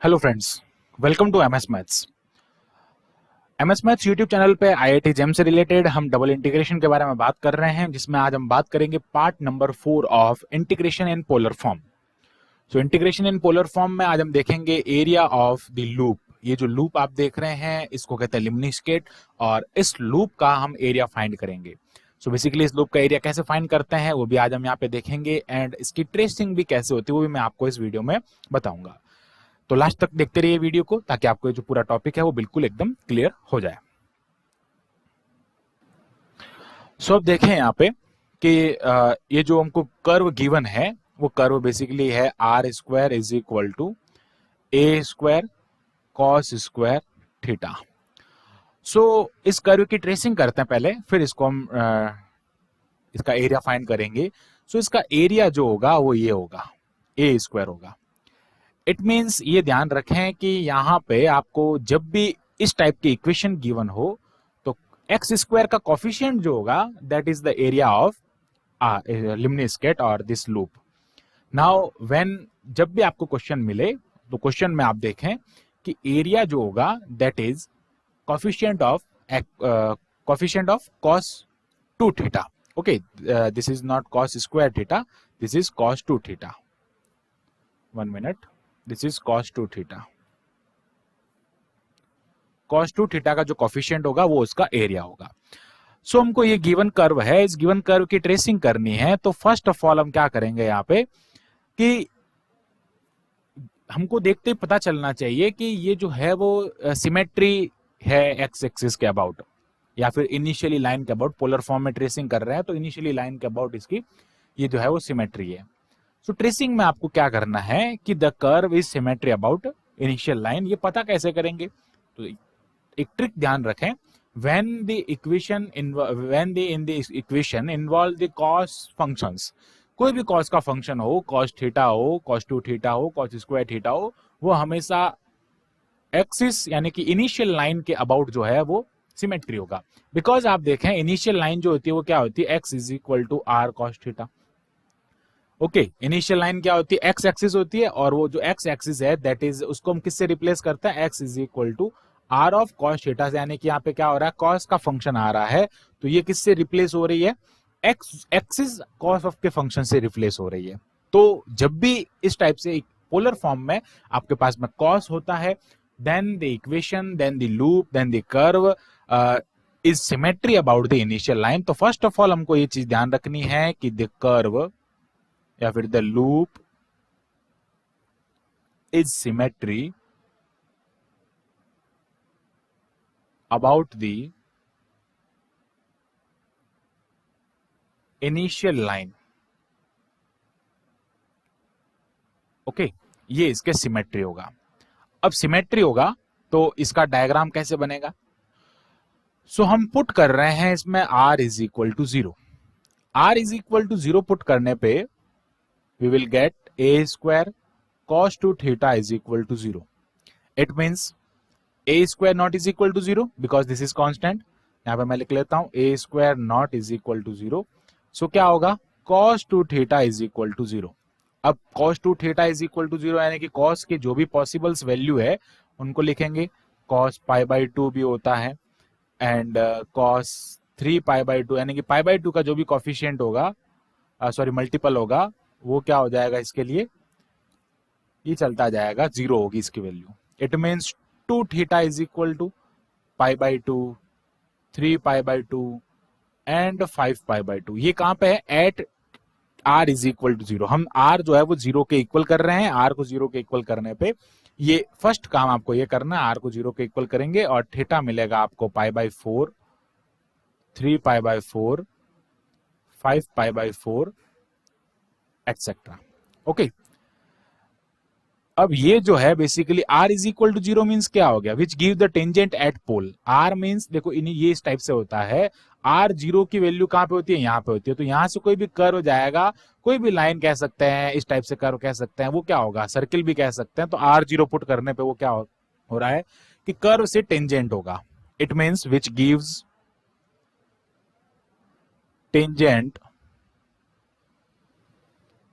Hello friends, welcome to MS maths. MS maths YouTube channel पे IIT JAM से related हम double integration के बारे में बात कर रहे हैं, जिसमें आज हम बात करेंगे part number 4 of integration in polar form. So integration in polar form में आज हम देखेंगे एरिया ऑफ द लूप। ये जो लूप आप देख रहे हैं इसको कहते हैं लिमनिस्केट, और इस लूप का हम एरिया फाइंड करेंगे। सो बेसिकली इस लूप का एरिया कैसे फाइंड करते हैं वो भी आज हम यहाँ पे देखेंगे, एंड इसकी ट्रेसिंग भी कैसे होती है वो भी मैं आपको इस वीडियो में बताऊंगा। तो लास्ट तक देखते रहिए वीडियो को, ताकि आपको जो पूरा टॉपिक है वो बिल्कुल एकदम क्लियर हो जाए। सो अब देखें यहाँ पे कि ये जो हमको कर्व गिवन है वो कर्व बेसिकली है r square is equal to a square cos square theta. So इस कर्व की ट्रेसिंग करते हैं पहले, फिर इसको हम इसका एरिया फाइंड करेंगे। सो इसका एरिया जो होगा वो ये होगा, ए स्क्वायर होगा। इट मीन्स ये ध्यान रखें कि यहाँ पे आपको जब भी इस टाइप की इक्वेशन गिवन हो तो एक्स स्क्वायर का कॉफिशिएंट जो होगा that is the area of lemniscate और दिस लूप। नाउ व्हेन जब भी आपको क्वेश्चन मिले तो क्वेश्चन में आप देखें कि एरिया जो होगा that is coefficient of cos 2 theta. Okay, this is not cos square theta, this is cos 2 theta. 1 minute, this is cos 2 theta. cos 2 theta का जो कॉफिशिएंट होगा वो उसका एरिया होगा। सो हमको ये गिवन कर्व है, इस गिवन कर्व की ट्रेसिंग करनी है। तो फर्स्ट ऑफ ऑल हम क्या करेंगे यहाँ पे कि हमको देखते ही पता चलना चाहिए कि ये जो है वो सिमेट्री है एक्स एक्सिस के अबाउट, या फिर इनिशियली लाइन के अबाउट। पोलर फॉर्म में ट्रेसिंग कर रहे हैं तो इनिशियली लाइन के अबाउट इसकी ये जो है वो सिमेट्री है। सो ट्रेसिंग में आपको क्या करना है कि the curve is symmetry about initial line. ये पता कैसे करेंगे? तो एक ट्रिक ध्यान रखें, when the in the equation involve the cos functions, कोई भी cos का फंक्शन हो, cos थीटा हो, cos 2 थीटा हो, cos स्क्वायर थीटा हो, वो हमेशा एक्सिस यानी कि इनिशियल लाइन के अबाउट जो है वो सिमेट्री होगा। बिकॉज आप देखें इनिशियल लाइन जो होती है वो क्या होती है, x is equal to r cos theta. Okay, initial line क्या होती है, एक्स एक्सिस होती है, और वो जो एक्स एक्सिस है दैट इज उसको हम किससे रिप्लेस करते हैं, x is equal to r of cos theta से। यानी कि यहाँ पे क्या हो रहा है, कॉस का फंक्शन आ रहा है, तो ये किससे रिप्लेस हो रही है, एक्स एक्सिस कॉस ऑफ के फंक्शन से रिप्लेस हो रही है। तो जब भी इस टाइप से पोलर फॉर्म में आपके पास में कॉस होता है, then the equation, then the loop, then the curve is symmetry about the initial line. तो फर्स्ट ऑफ ऑल हमको ये चीज ध्यान रखनी है कि द कर्व या फिर the loop is symmetry about the initial line. Okay, ये इसके सिमेट्री होगा। अब सिमेट्री होगा तो इसका डायग्राम कैसे बनेगा? सो हम पुट कर रहे हैं इसमें r is equal to 0। r is equal to 0 put करने पे we will get a square cos 2 theta is equal to 0। It means a square not is equal to 0 because this is constant. यहां पे मैं लिख लेता हूं a square not is equal to 0। So क्या होगा, cos 2 theta is equal to 0। अब cos 2 theta is equal to 0 यानी कि cos के जो भी पॉसिबल्स वैल्यू है उनको लिखेंगे। cos पाई बाई 2 भी होता है, एंड cos 3 पाई बाई 2, यानी कि पाई बाई 2 का जो भी कॉफिशिएंट होगा, सॉरी मल्टीपल होगा, वो क्या हो जाएगा इसके लिए, ये चलता जाएगा, 0 होगी इसकी value. It means 2 theta is equal to pi by 2, 3 pi by 2 and 5 pi by 2। ये कहां पे है, at r is equal to 0। हम आर जो है वो 0 के इक्वल कर रहे हैं। आर को 0 के इक्वल करने पे ये फर्स्ट काम आपको ये करना है, आर को 0 के इक्वल करेंगे और थीटा मिलेगा आपको pi by 4, 3 pi by 4, 5 pi by 4 etcetera. Okay, अब ये जो है basically r is equal to 0 means क्या हो गया, which give the tangent at pole. r means देखो ये इस टाइप से होता है, r 0 की वैल्यू कहां पे होती है, यहां पे होती है। तो यहां से कोई भी कर्व जाएगा, कोई भी लाइन कह सकते हैं, इस टाइप से कर्व कह सकते हैं, वो क्या होगा, सर्किल भी कह सकते हैं। तो r 0 पुट करने पे वो क्या हो रहा है कि कर्व से टेंजेंट होगा। It means which gives tangent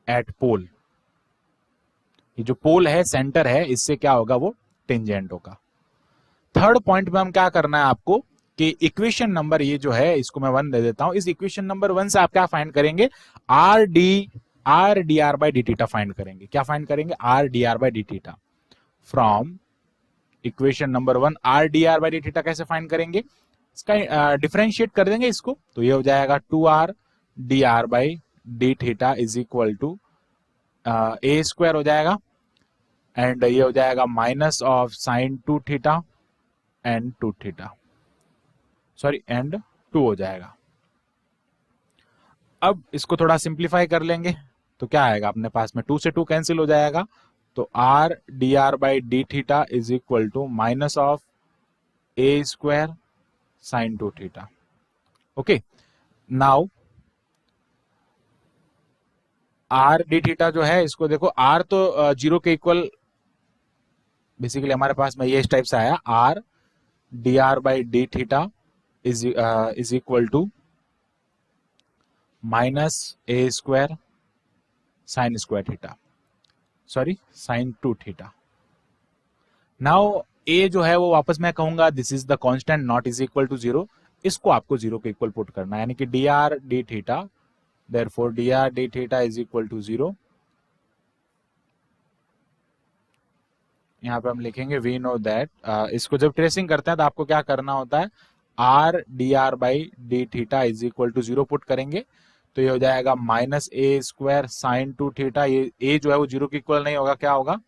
at pole. ये जो पोल है सेंटर है इससे क्या होगा, वो टेंजेंट होगा। थर्ड पॉइंट में हम क्या करना है आपको कि इक्वेशन नंबर ये जो है इसको मैं 1 दे देता हूं। इस इक्वेशन नंबर 1 से आप क्या फाइंड करेंगे, are d r by d theta find करेंगे। क्या फाइंड करेंगे, are d r by d theta. From equation number 1 are d r by d theta कैसे फाइंड करेंगे, इसका डिफरेंशिएट कर देंगे इसको, तो ये हो जाएगा 2r d r by d theta is equal to a square हो जाएगा, एंड ये हो जाएगा minus of sine 2 theta and 2 theta, sorry and 2 हो जाएगा। अब इसको थोड़ा सिंप्लीफाई कर लेंगे तो क्या आएगा अपने पास में, 2 से 2 कैंसिल हो जाएगा, तो r d r by d theta is equal to minus of a square sine 2 theta. Okay, now r d theta जो है इसको देखो, आर तो 0 के इक्वल बेसिकली हमारे पास में ये इस टाइप से आया, r d r by d theta is equal to minus a square sine square theta, sorry sine 2 theta. Now a जो है वो वापस मैं कहूंगा this is the constant not is equal to 0, इसको आपको 0 के इक्वल पुट करना है, यानी कि d r d theta, therefore d r d theta is equal to 0। यहाँ पे हम लिखेंगे वी नो दैट, इसको जब ट्रेसिंग करते हैं तो आपको क्या करना होता है, r d r by d theta is equal to 0 put करेंगे, तो ये हो जाएगा minus a square sine 2 theta, ये ए जो है वो 0 के इक्वल नहीं होगा, क्या होगा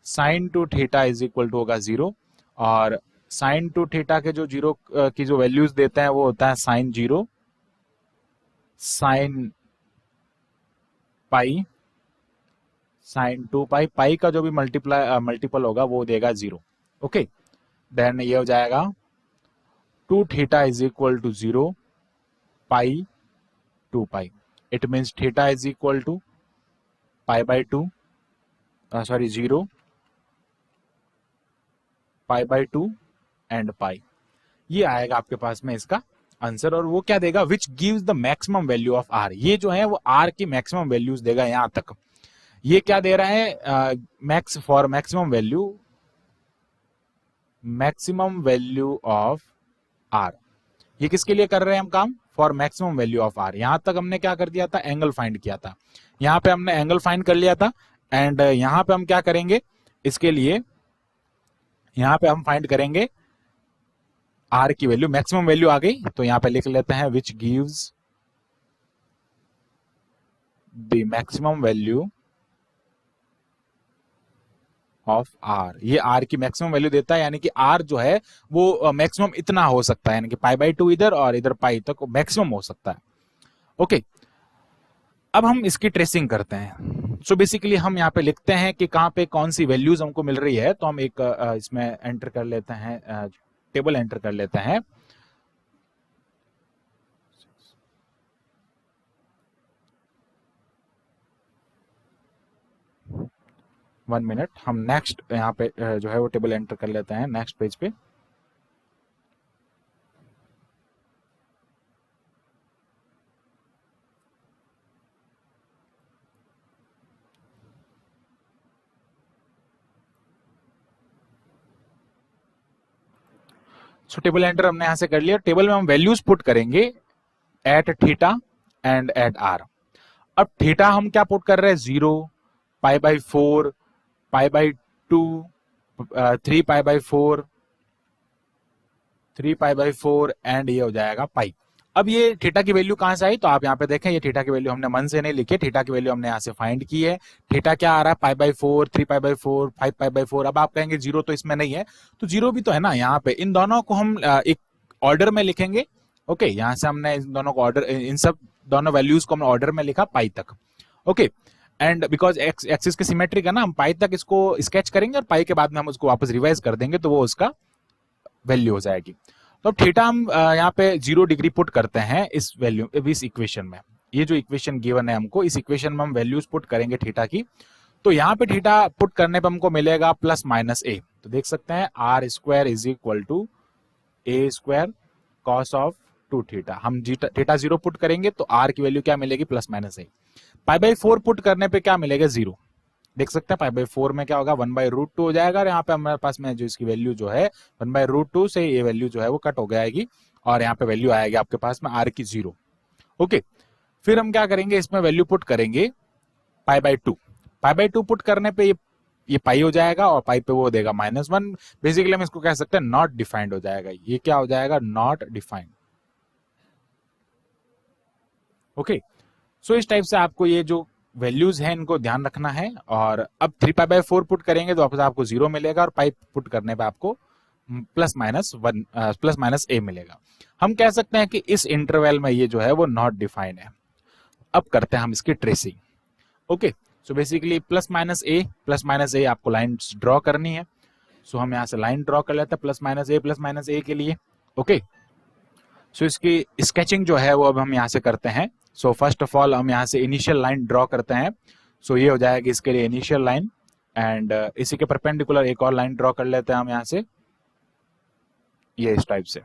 sine 2 theta is equal to होगा 0, और साइन 2 थीटा के जो 0 की जो वैल्यूज देते हैं वो होता है साइन 0, साइन पाई, साइन 2 पाई, पाई का जो भी मल्टीपल होगा वो देगा 0। ओके, देन ये हो जाएगा 2 theta is equal to 0 pi 2 pi, it means theta is equal to pi by 2, sorry 0 pi by 2 and pi, ये आएगा आपके पास में इसका आंसर। और वो क्या देगा, which gives the maximum value of r, ये जो है वो आर की मैक्सिमम वैल्यूज देगा यहां तक। ये क्या दे रहा है, max for maximum value of r, ये किसके लिए कर रहे हैं हम काम, for maximum value of r. यहां तक हमने क्या कर दिया था, एंगल फाइंड किया था, यहां पे हमने एंगल फाइंड कर लिया था, एंड यहां पे हम क्या करेंगे, इसके लिए यहां पे हम फाइंड करेंगे आर की वैल्यू, मैक्सिमम वैल्यू आ गई तो यहां पे लिख लेते हैं which gives the maximum value of r, ये आर की मैक्सिमम वैल्यू देता है, यानी कि आर जो है वो मैक्सिमम इतना हो सकता है, यानी कि पाई बाई 2 इधर और इधर पाई तक मैक्सिमम हो सकता है। ओके, अब हम इसकी ट्रेसिंग करते हैं। सो बेसिकली हम यहाँ पे लिखते हैं कि कहाँ पे कौन सी वैल्यूज हमको मिल रही है, तो हम एक इसमें एंटर कर लेते हैं, टेबल एंटर कर लेते हैं। वन मिनट, हम नेक्स्ट यहाँ पे जो है वो टेबल एंटर कर लेते हैं नेक्स्ट पेज पे। सो टेबल एंटर हमने यहां से कर लिया, टेबल में हम वैल्यूज पुट करेंगे at theta and at r. अब थीटा हम क्या पुट कर रहे हैं, 0, pi by 4, pi by 2, 3 pi by 4, 3 pi by 4 and ये हो जाएगा पाई। अब ये थीटा की वैल्यू कहां से आई, तो आप यहाँ पे देखें, ये थीटा की वैल्यू हमने मन से नहीं लिखी, थीटा की वैल्यू हमने यहाँ से फाइंड की है। थीटा क्या आ रहा है, पाई by 4, 3 pi by 4, 5 pi by 4। अब आप कहेंगे 0 तो इसमें नहीं है, तो 0 भी तो है ना यहाँ पे। इन दोनों को हम एक ऑर्डर में लिखेंगे। ओके, यहाँ से हमने इन दोनों को ऑर्डर, इन सब दोनों वैल्यूज को हमने ऑर्डर में लिखा पाई तक। ओके, एंड बिकॉज एक्सिस के सिमेट्रिक है ना, हम पाई तक इसको स्केच करेंगे और पाई के बाद में हम उसको वापस रिवाइज कर देंगे, तो वो उसका वैल्यू हो जाएगी। तो अब थीटा हम यहाँ पे 0 डिग्री पुट करते हैं इस वैल्यू, इस इक्वेशन में। ये जो इक्वेशन गिवन है हमको, इस इक्वेशन में हम वैल्यूज पुट करेंगे थीटा की, तो यहाँ पे थीटा पुट करने पे हमको मिलेगा प्लस माइनस ए। तो देख सकते हैं r square is equal to a square cos of 2 theta. हम थीटा 0 पुट करेंगे तो आर की वैल्यू क्या मिलेगी, plus minus a. Pi by 4 put करने पे क्या मिलेगा, 0। देख सकते हैं पाई बाई 4 में क्या होगा, 1/√2 हो जाएगा, और यहाँ पे हमारे पास में जो इसकी वैल्यू जो है 1/√2 से ये वैल्यू जो है वो कट हो जाएगी, और यहाँ पे वैल्यू आएगी आपके पास में r की 0। ओके, फिर हम क्या करेंगे, इसमें वैल्यू पुट करेंगे π/2। π/2 पुट करने पे ये पाई हो जाएगा, और पाई पे वो देगा -1। बेसिकली हम इसको कह सकते हैं नॉट डिफाइंड हो जाएगा, ये क्या हो जाएगा, नॉट डिफाइंड। ओके, सो इस टाइप से आपको ये जो वैल्यूज हैं इनको ध्यान रखना है। और अब 3π/4 पुट करेंगे तो वापस आपको 0 मिलेगा, और पाई पुट करने पे आपको प्लस माइनस a मिलेगा। हम कह सकते हैं कि इस इंटरवल में ये जो है वो नॉट डिफाइंड है। अब करते हैं हम इसकी tracing. Okay, so basically plus minus a आपको लाइन ड्रॉ करनी है। सो हम यहाँ से लाइन ड्रॉ कर लेते हैं प्लस माइनस ए के लिए। ओके, सो इसकी स्केचिंग जो है वो अब हम यहाँ से करते हैं। सो फर्स्ट ऑफ ऑल हम यहाँ से इनिशियल लाइन ड्रॉ करते हैं। सो ये हो जाएगी इसके लिए इनिशियल लाइन, एंड इसी के परपेंडिकुलर एक और लाइन ड्रॉ कर लेते हैं हम यहाँ से, ये इस टाइप से।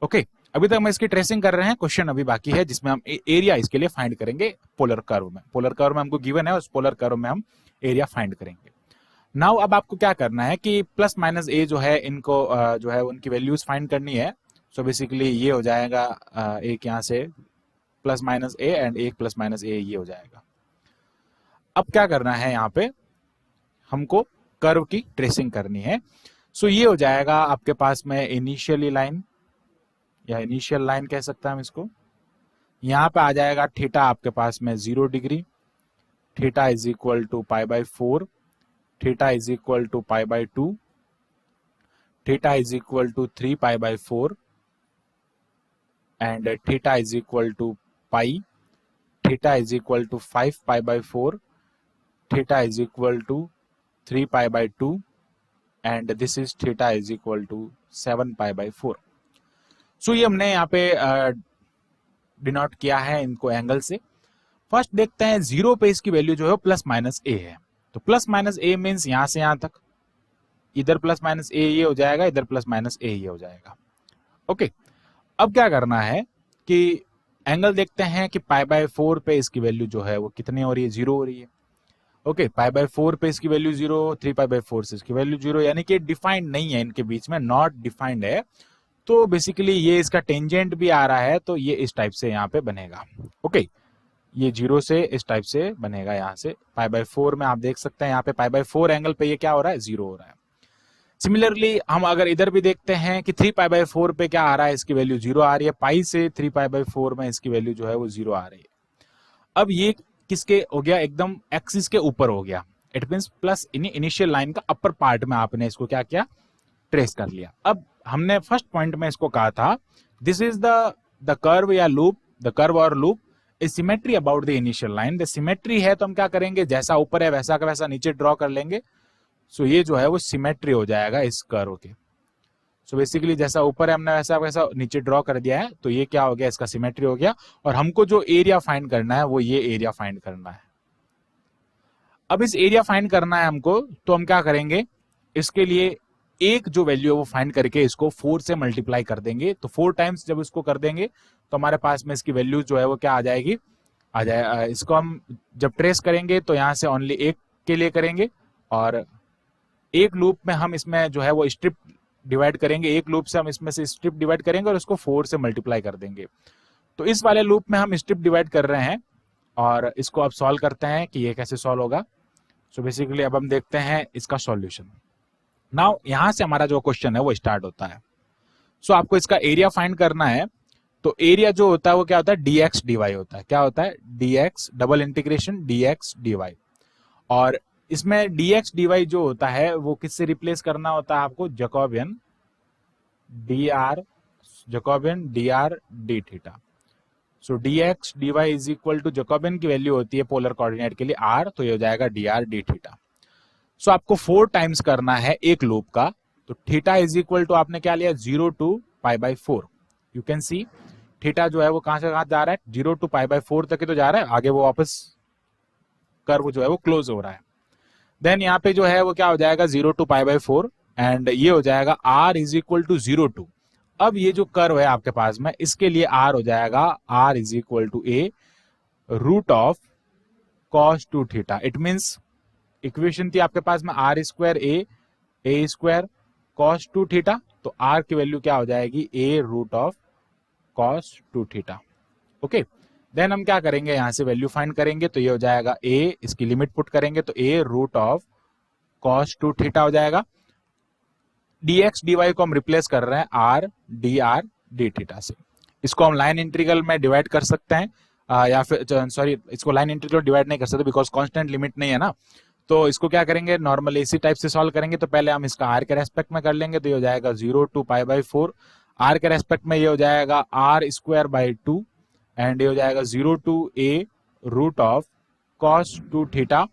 ओके, अभी तक हम इसकी ट्रेसिंग कर रहे हैं, क्वेश्चन अभी बाकी है जिसमें हम एरिया इसके लिए फाइंड करेंगे पोलर कर्व में। पोलर कर्व में हमको गिवन है, उस पोलर कर्व में हम एरिया फाइंड करेंगे। नाउ अब आपको क्या करना है कि प्लस माइनस ए जो है इनको जो है उनकी वैल्यूज फाइंड करनी है। सो बेसिकली ये हो जाएगा एक यहाँ से प्लस माइनस ए एंड एक प्लस माइनस ए, ये हो जाएगा। अब क्या करना है, यहाँ पे हमको कर्व की ट्रेसिंग करनी है। सो ये हो जाएगा आपके पास में इनिशियली लाइन, या इनिशियल लाइन कह सकते हैं हम इसको। यहाँ पे आ जाएगा थीटा आपके पास में 0 degree, theta is equal to π/4, theta is equal to π/2, theta is equal to 3π/4, and theta is equal to pi, theta is equal to 5π/4, theta is equal to 3π/2, and this is theta is equal to 7π/4। सो ये हमने यहाँ पे denote किया है इनको angle से। First देखते हैं 0 पे इसकी वैल्यू जो है प्लस माइनस ए है। तो प्लस माइनस ए मीन्स यहां से यहां तक, इधर प्लस माइनस ए ये हो जाएगा, इधर प्लस माइनस ए ये हो जाएगा। ओके, अब क्या करना है कि एंगल देखते हैं कि π/4 पे इसकी वैल्यू जो है वो कितनी हो रही है, 0 हो रही है। ओके, π/4 पे इसकी वैल्यू 0, 3π/4 से इसकी वैल्यू 0, यानी कि डिफाइंड नहीं है, इनके बीच में नॉट डिफाइंड है। तो बेसिकली ये इसका टेंजेंट भी आ रहा है, तो ये इस टाइप से यहाँ पे बनेगा। ओके, ये 0 से इस टाइप से बनेगा यहाँ से। π/4 में आप देख सकते हैं यहाँ पे π/4 एंगल पे ये क्या हो रहा है, 0 हो रहा है। सिमिलरली हम अगर इधर भी देखते हैं कि 3π/4 पे क्या आ रहा है, इसकी वैल्यू 0 आ रही है। पाई से 3π/4 में इसकी वैल्यू जो है वो 0 आ रही है। अब ये किसके हो गया, एकदम एक्सिस के ऊपर हो गया। It means plus initial line का अपर पार्ट में आपने इसको क्या किया, ट्रेस कर लिया। अब हमने फर्स्ट पॉइंट में इसको कहा था दिस इज द कर्व या लूप, द कर्व और loop is symmetry about the initial line. The symmetry है तो हम क्या करेंगे, जैसा ऊपर है वैसा का वैसा नीचे ड्रॉ कर लेंगे। सो ये जो है वो सिमेट्री हो जाएगा इस कर्व के। सो बेसिकली जैसा ऊपर है हमने वैसा वैसा नीचे ड्रॉ कर दिया है, तो ये क्या हो गया, इसका सिमेट्री हो गया। और हमको जो एरिया फाइंड करना है वो ये एरिया फाइंड करना है। अब इस एरिया फाइंड करना है हमको, तो हम क्या करेंगे, इसके लिए एक जो वैल्यू है वो फाइंड करके इसको 4 से मल्टीप्लाई कर देंगे। तो 4 टाइम्स जब इसको कर देंगे तो हमारे पास में इसकी वैल्यू जो है वो क्या आ जाएगी, आ जाए। इसको हम जब ट्रेस करेंगे तो यहाँ से ओनली एक के लिए करेंगे, और एक लूप में हम इसमें जो है वो स्ट्रिप डिवाइड करेंगे। एक लूप से हम इसमें से स्ट्रिप डिवाइड करेंगे और उसको 4 से मल्टीप्लाई कर देंगे। तो इस वाले लूप में हम स्ट्रिप डिवाइड कर रहे हैं, और इसको अब सॉल्व करते हैं कि ये कैसे सॉल्व होगा। सो बेसिकली अब हम देखते हैं इसका सॉल्यूशन। नाउ यहां से हमारा जो क्वेश्चन है वो स्टार्ट होता है। सो आपको इसका एरिया फाइंड करना है। तो एरिया जो होता है वो क्या होता है, dx dy होता है। क्या होता है, dx double integration dx dy। और इसमें dx dy जो होता है वो किससे रिप्लेस करना होता है आपको, Jacobian dr d theta. So dx dy is equal to Jacobian की वैल्यू होती है पोलर कोऑर्डिनेट के लिए r, तो ये हो जाएगा dr d थीटा। सो आपको 4 टाइम्स करना है एक लूप का। तो थीटा इज इक्वल टू आपने क्या लिया, 0 to π/4। You can see theta जो है वो कहां से कहां जा रहा है, 0 to π/4 तक ही तो जा रहा है, आगे वो वापस कर्व जो है वो क्लोज हो रहा है। देन यहाँ पे जो है वो क्या हो जाएगा, 0 to π/4, एंड ये हो जाएगा r is equal to 0 to। अब ये जो कर्व है आपके पास में, इसके लिए r हो जाएगा r is equal to a root of cos 2 theta. It means equation थी आपके पास में r square a square cos 2 theta, तो आर की वैल्यू क्या हो जाएगी, a root of cos 2 theta. Okay, then हम क्या करेंगे, यहां से वैल्यू फाइंड करेंगे, तो ये हो जाएगा ए, इसकी लिमिट पुट करेंगे तो ए रूट ऑफ कॉस 2 थीटा हो जाएगा। dx dy को हम रिप्लेस कर रहे हैं आर डी थीटा से। इसको हम लाइन इंटीग्रल में डिवाइड कर सकते हैं, या फिर सॉरी, इसको लाइन इंटीग्रल डिवाइड नहीं कर सकते बिकॉज कांस्टेंट लिमिट नहीं है ना। तो इसको क्या करेंगे, नॉर्मल इसी टाइप से सॉल्व करेंगे। तो पहले हम इसका आर के रेस्पेक्ट में कर लेंगे, तो ये हो जाएगा 0 टू पाई बाई 4। आर के रेस्पेक्ट में ये हो जाएगा आर स्क्वायर बाई 2 एंड ये हो जाएगा 0 to a root of cos 2 theta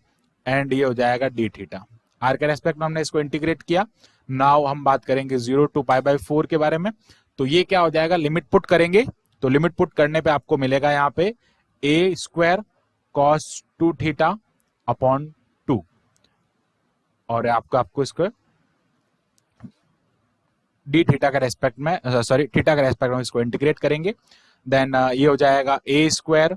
and ये हो जाएगा डी थीटा। आर के रेस्पेक्ट में हमने इसको इंटीग्रेट किया। नाउ हम बात करेंगे 0 टू पाई बाई 4 के बारे में। तो ये क्या हो जाएगा, लिमिट पुट करेंगे, तो लिमिट पुट करने पे आपको मिलेगा यहाँ पे ए स्क्वायर कॉस 2 थीटा अपॉन 2, और आपको इसको डी थीटा का रेस्पेक्ट में, सॉरी थीटा का रेस्पेक्ट में इसको इंटीग्रेट करेंगे। देन ये हो जाएगा ए स्क्वायर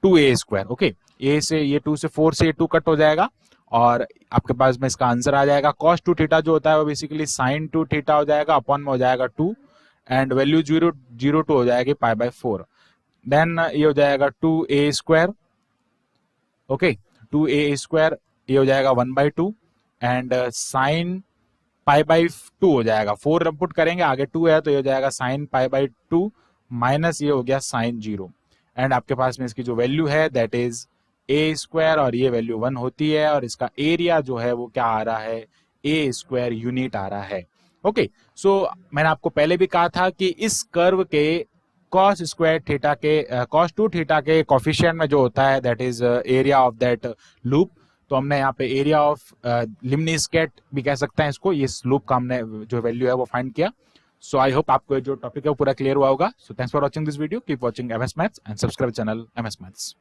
2a स्क्वायर। ओके, ए से ये 2 से 4 से ये 2 कट हो जाएगा और आपके पास में इसका आंसर आ जाएगा। cos 2 थीटा जो होता है वो बेसिकली sin 2 थीटा हो जाएगा, अपॉन में हो जाएगा 2 एंड वैल्यू 0 टू हो जाएगी पाई बाई 4। देन ये हो जाएगा 2a square. Okay, 2a square ये हो जाएगा 1/2 एंड साइन पाई बाई 2 हो जाएगा। 4 पुट करेंगे, आगे 2 है तो ये हो जाएगा साइन पाई बाई 2 माइनस ये हो गया साइन 0 एंड आपके पास में इसकी जो वैल्यू है दैट इज ए स्क्वायर और ये वैल्यू 1 होती है और इसका एरिया जो है वो क्या आ रहा है, ए स्क्वायर यूनिट आ रहा है। ओके, सो मैंने आपको पहले भी कहा था कि इस कर्व के cos स्क्वायर थीटा के cos 2 थीटा के कोफिशिएंट में जो होता है that is area of that loop. तो हमने यहाँ पे एरिया ऑफ लिमनिस्केट भी कह सकते हैं इसको, इस लूप का हमने जो वैल्यू है वो फाइंड किया। सो आई होप आपको जो टॉपिक है वो पूरा क्लियर हुआ होगा। So thanks for watching this video, keep watching MS maths and subscribe channel MS maths.